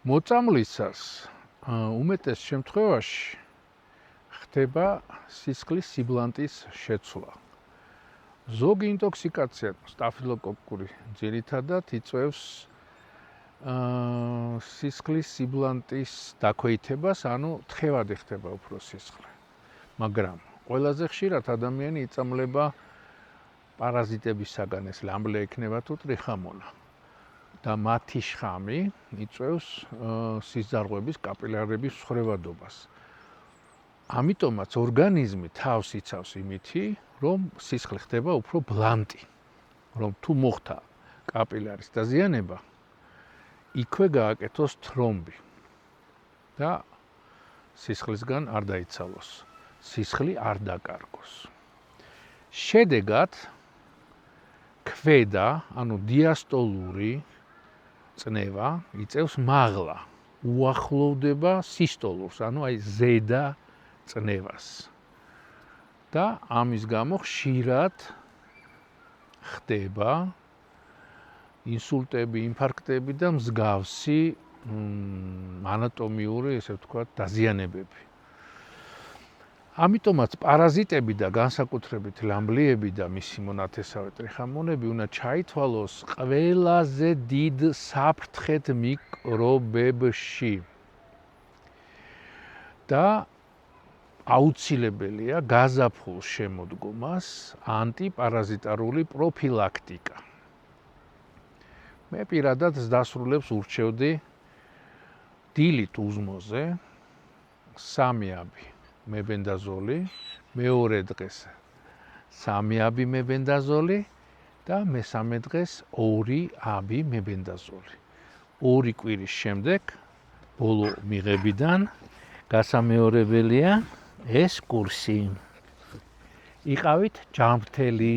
მოწამლისას უმეტეს შემთხვევაში ხდება სისხლის სიბლანტის შეცვლა. ზოგი ინტოქსიკაცია სტაფილოკოკური ძირითადად იწვევს სისხლის სიბლანტის დაქვეითებას, ანუ თხევადი ხდება უფრო სისხლი. მაგრამ ყველაზე ხშირად ადამიანი იწამლება პარაზიტებისაგან, ეს ლამბლე იქნება თუ ტრიხამონა. და მათი შხამი იწვევს სიზარღვების კაპილარების მსხვერპლობას. ამიტომაც ორგანიზმი თავს იცავს იმითი, რომ სისხლი ხდება უფრო ბლანტი, რომ თუ მოხდა კაპილარის დაზიანება, იქვე გააკეთოს თრომბი და სისხლისგან არ დაიცალოს, სისხლი არ დაკარგოს. შედეგად ქვედა, ანუ დიასტოლური წნევა იწევს მაღლა, უახლოვდება სისტოლურს, ანუ აი ზედა წნევას. და ამის გამო ხშირად ხდება ინსულტები, ინფარქტები და მსგავსი ანატომიური, ესე ვთქვათ, დაზიანებები. ამიტომაც პარაზიტები და განსაკუთრებით ლამბლიები და მისი მონათესავე ტრიხამონები უნდა ჩაითვალოს ყველაზე დიდ საფრთხეთ მიკრობებში. და აუცილებელია გაზაფხულს შემოდგომას ანტიპარაზიტარული პროფილაქტიკა. მე პირადად დასრულებს ურჩევდი დილით უზმოზე 3 აბი მებენდაზოლი, მეორე დღეს 3 აბი მებენდაზოლი და მესამე დღეს 2 აბი მებენდაზოლი. 2 კვირის შემდეგ ბოლო მიღებიდან გასამეორებელია ეს კურსი. იყავით ჯანმრთელი.